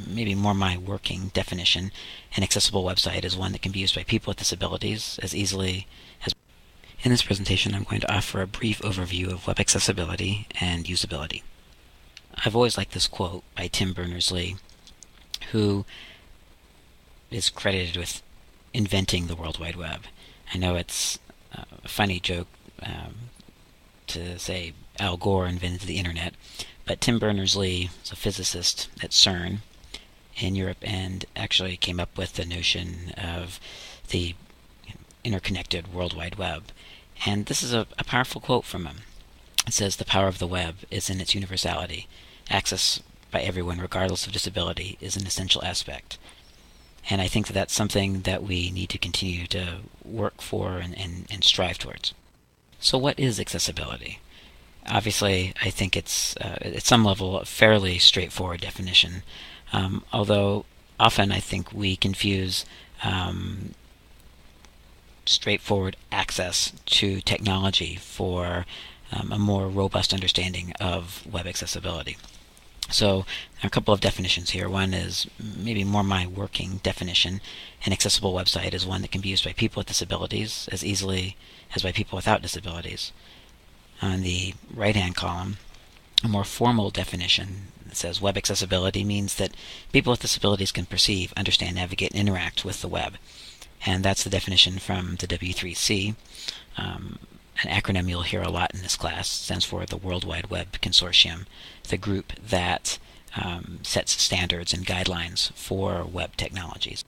maybe more my working definition. An accessible website is one that can be used by people with disabilities as easily as. In this presentation, I'm going to offer a brief overview of web accessibility and usability. I've always liked this quote by Tim Berners-Lee, who is credited with inventing the World Wide Web. I know it's a funny joke to say Al Gore invented the internet, but Tim Berners-Lee is a physicist at CERN in Europe and actually came up with the notion of the interconnected World Wide Web. And this is a powerful quote from him. It says, "The power of the web is in its universality. Access by everyone, regardless of disability, is an essential aspect." And I think that that's something that we need to continue to work for and strive towards. So what is accessibility? Obviously, I think it's at some level a fairly straightforward definition, although often I think we confuse straightforward access to technology for a more robust understanding of web accessibility. So there are a couple of definitions here. One is maybe more my working definition. An accessible website is one that can be used by people with disabilities as easily as by people without disabilities. On the right-hand column, a more formal definition that says web accessibility means that people with disabilities can perceive, understand, navigate, and interact with the web. And that's the definition from the W3C. An acronym you'll hear a lot in this class stands for the World Wide Web Consortium, the group that sets standards and guidelines for web technologies.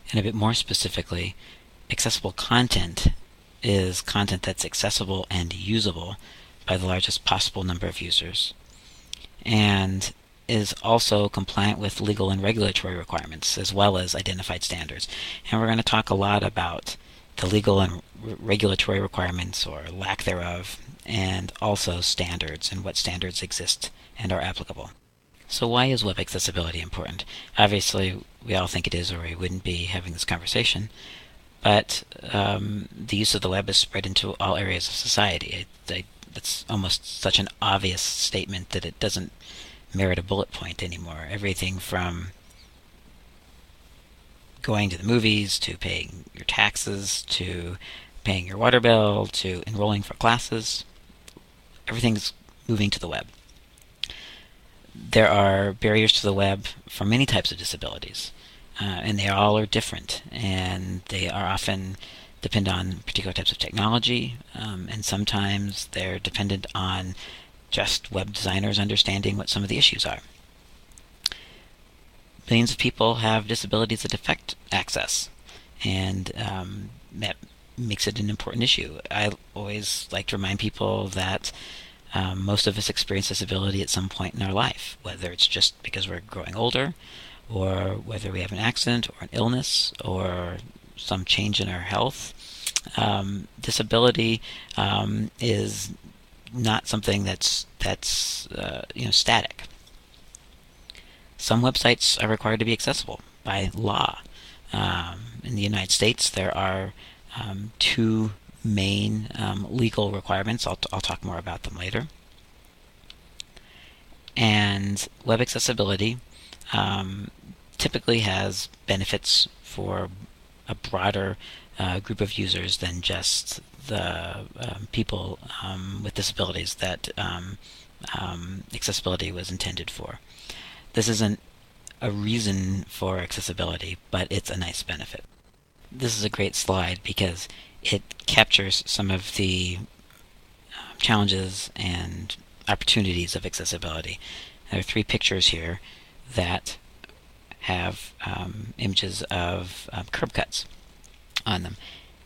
And a bit more specifically, accessible content is content that's accessible and usable by the largest possible number of users, and is also compliant with legal and regulatory requirements as well as identified standards. And we're going to talk a lot about the legal and regulatory requirements or lack thereof, and also standards and what standards exist and are applicable. So why is web accessibility important? Obviously, we all think it is, or we wouldn't be having this conversation. But the use of the web is spread into all areas of society. It's almost such an obvious statement that it doesn't merit a bullet point anymore. Everything from going to the movies, to paying your taxes, to paying your water bill, to enrolling for classes, everything's moving to the web. There are barriers to the web for many types of disabilities, and they all are different, and they are often depend on particular types of technology, and sometimes they're dependent on just web designers understanding what some of the issues are. Millions of people have disabilities that affect access, and that makes it an important issue. I always like to remind people that most of us experience disability at some point in our life, whether it's just because we're growing older, or whether we have an accident or an illness or some change in our health. Disability is not something that's static. Some websites are required to be accessible by law. In the United States, there are two main legal requirements. I'll talk more about them later. And web accessibility typically has benefits for a broader group of users than just the people with disabilities that accessibility was intended for. This isn't a reason for accessibility, but it's a nice benefit. This is a great slide because it captures some of the challenges and opportunities of accessibility. There are three pictures here that have images of curb cuts on them.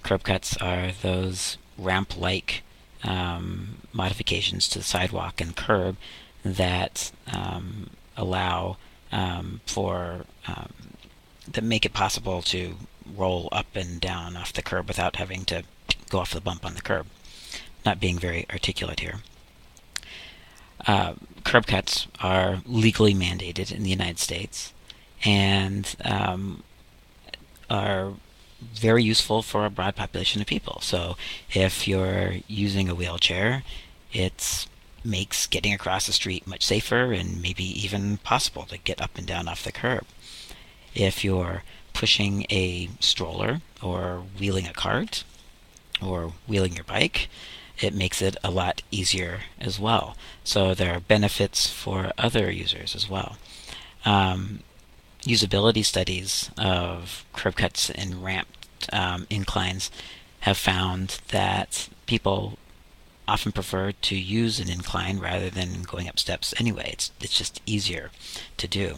Curb cuts are those ramp-like modifications to the sidewalk and curb that allow that make it possible to roll up and down off the curb without having to go off the bump on the curb. Not being very articulate here. Curb cuts are legally mandated in the United States and are very useful for a broad population of people. So if you're using a wheelchair, it's makes getting across the street much safer and maybe even possible to get up and down off the curb. If you're pushing a stroller or wheeling a cart or wheeling your bike, it makes it a lot easier as well. So there are benefits for other users as well. Usability studies of curb cuts and ramped inclines have found that people often prefer to use an incline rather than going up steps anyway. It's just easier to do.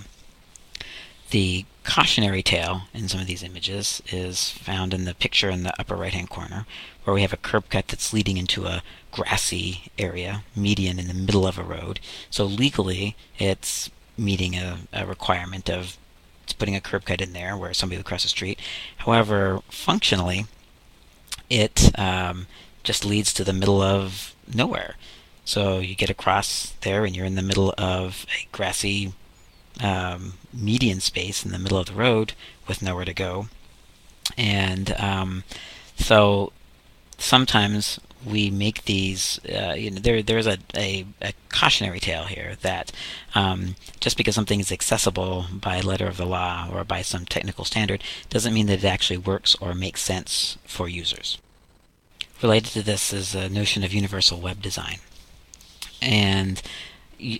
The cautionary tale in some of these images is found in the picture in the upper right-hand corner, where we have a curb cut that's leading into a grassy area, median in the middle of a road. So legally, it's meeting a requirement of putting a curb cut in there where somebody would cross the street. However, functionally, it just leads to the middle of nowhere. So you get across there and you're in the middle of a grassy median space in the middle of the road with nowhere to go. And so sometimes we make these, there's a cautionary tale here that just because something is accessible by letter of the law or by some technical standard doesn't mean that it actually works or makes sense for users. Related to this is a notion of universal web design. And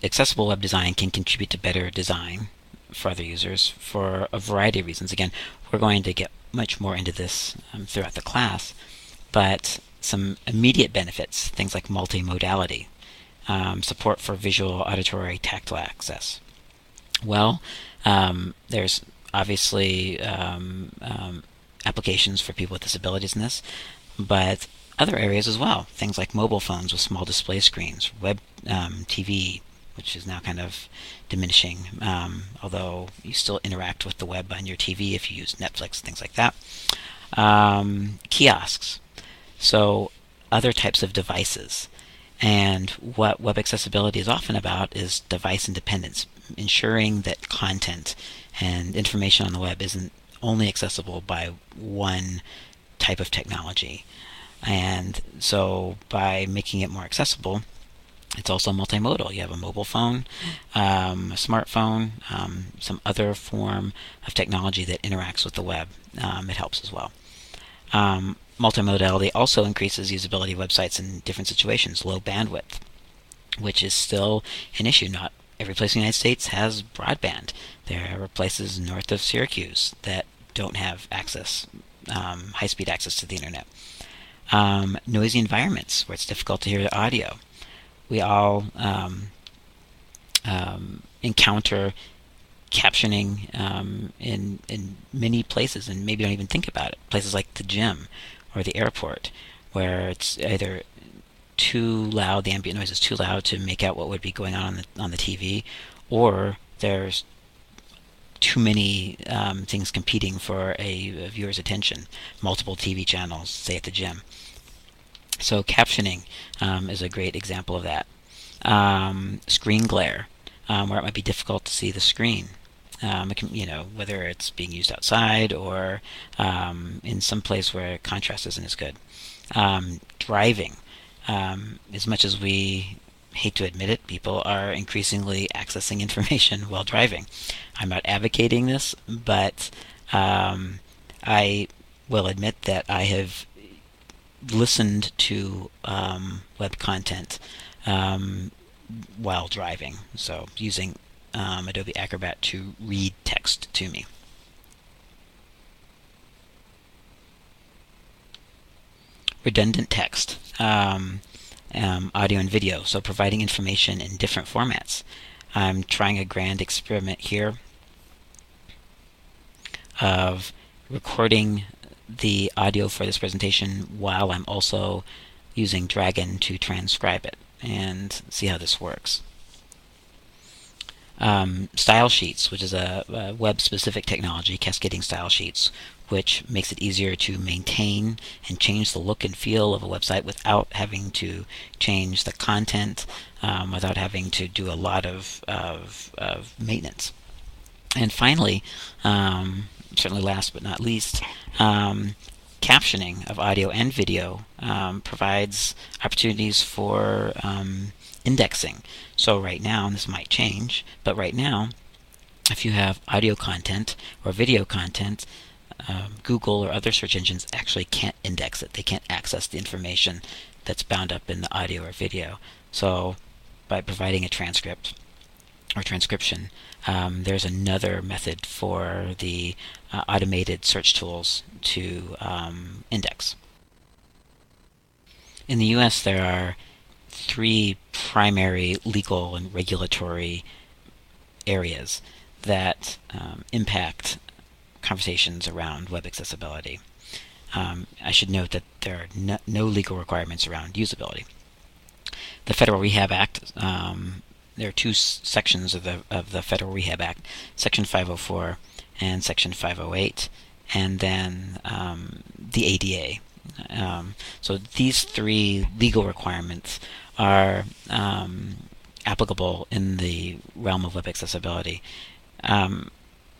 accessible web design can contribute to better design for other users for a variety of reasons. Again, we're going to get much more into this throughout the class, but some immediate benefits, things like multimodality, support for visual, auditory, tactile access. Well, there's obviously applications for people with disabilities in this, but other areas as well, things like mobile phones with small display screens, web TV, which is now kind of diminishing, although you still interact with the web on your TV if you use Netflix, things like that. Kiosks, so other types of devices. And what web accessibility is often about is device independence, ensuring that content and information on the web isn't only accessible by one type of technology. And so by making it more accessible, it's also multimodal. You have a mobile phone, a smartphone, some other form of technology that interacts with the web. It helps as well. Multimodality also increases usability of websites in different situations. Low bandwidth, which is still an issue. Not every place in the United States has broadband. There are places north of Syracuse that don't have access, high-speed access to the internet. Noisy environments where it's difficult to hear the audio. We all encounter captioning in many places and maybe don't even think about it. Places like the gym or the airport, where it's either too loud, the ambient noise is too loud to make out what would be going on the TV, or there's too many things competing for a viewer's attention. Multiple TV channels, say at the gym. So captioning is a great example of that. Screen glare, where it might be difficult to see the screen. It can, whether it's being used outside or in some place where contrast isn't as good. Driving, as much as we hate to admit it, people are increasingly accessing information while driving. I'm not advocating this, but I will admit that I have listened to web content while driving, so using Adobe Acrobat to read text to me. Redundant text, audio and video, so providing information in different formats. I'm trying a grand experiment here of recording the audio for this presentation while I'm also using Dragon to transcribe it, and see how this works. Style sheets, which is a web-specific technology, cascading style sheets, which makes it easier to maintain and change the look and feel of a website without having to change the content, without having to do a lot of maintenance. And finally, certainly last but not least, captioning of audio and video provides opportunities for indexing. So right now, and this might change, but right now, if you have audio content or video content, Google or other search engines actually can't index it. They can't access the information that's bound up in the audio or video. So by providing a transcript or transcription, there's another method for the automated search tools to index. In the US, there are three primary legal and regulatory areas that impact conversations around web accessibility. I should note that there are no legal requirements around usability. The Federal Rehab Act, there are two sections of the Federal Rehab Act, Section 504 and Section 508, and then the ADA. So these three legal requirements are applicable in the realm of web accessibility.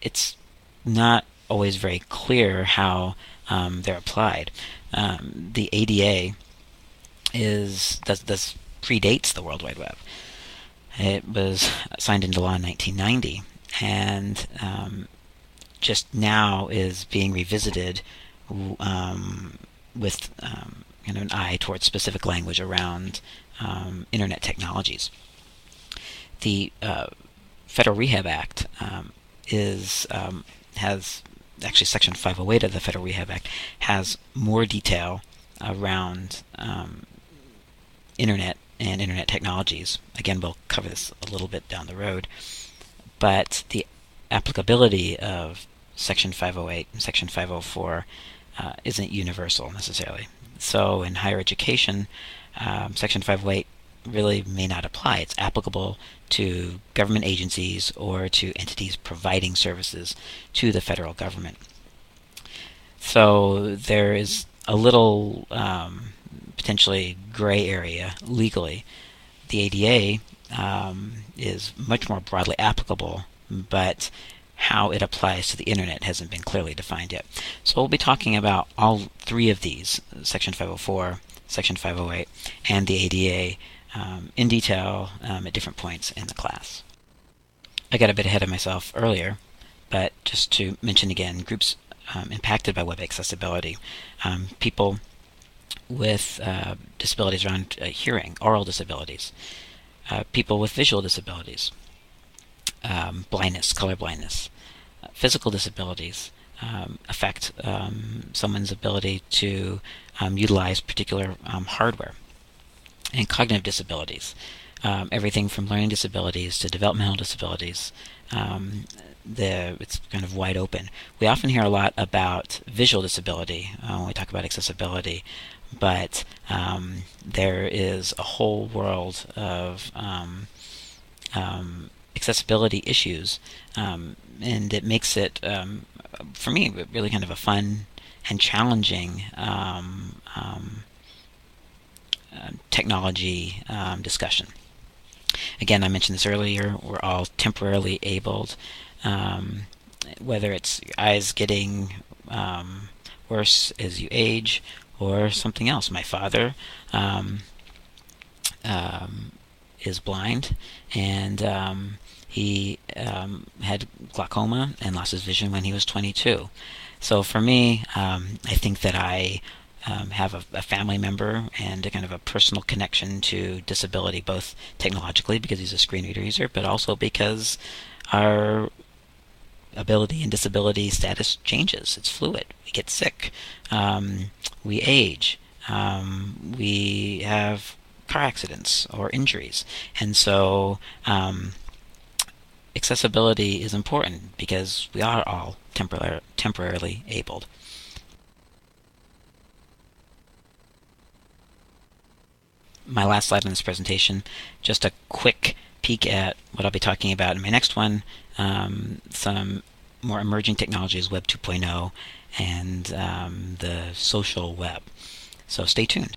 It's not always very clear how they're applied. The ADA does predates the World Wide Web. It was signed into law in 1990, and just now is being revisited with an eye towards specific language around internet technologies. The Federal Rehab Act has actually Section 508 of the Federal Rehab Act has more detail around internet and internet technologies. Again, we'll cover this a little bit down the road, but the applicability of Section 508 and Section 504 isn't universal necessarily. So in higher education, Section 508 really may not apply. It's applicable to government agencies or to entities providing services to the federal government. So there is a little potentially gray area legally. The ADA is much more broadly applicable, but how it applies to the internet hasn't been clearly defined yet. So we'll be talking about all three of these, Section 504, Section 508, and the ADA, in detail at different points in the class. I got a bit ahead of myself earlier, but just to mention again, groups impacted by web accessibility. People with disabilities around hearing, oral disabilities, people with visual disabilities, blindness, color blindness, physical disabilities affect someone's ability to utilize particular hardware, and cognitive disabilities, everything from learning disabilities to developmental disabilities. It's kind of wide open. We often hear a lot about visual disability when we talk about accessibility, but there is a whole world of accessibility issues, and it makes it, for me, really kind of a fun and challenging technology discussion. Again, I mentioned this earlier, we're all temporarily abled, whether it's your eyes getting worse as you age or something else. My father is blind, and he had glaucoma and lost his vision when he was 22. So for me, I think that I have a family member and a kind of a personal connection to disability, both technologically because he's a screen reader user, but also because our ability and disability status changes. It's fluid. We get sick. We age. We have car accidents or injuries. And so accessibility is important because we are all temporarily abled. My last slide on this presentation, just a quick peek at what I'll be talking about in my next one, some more emerging technologies, Web 2.0, and the social web. So stay tuned.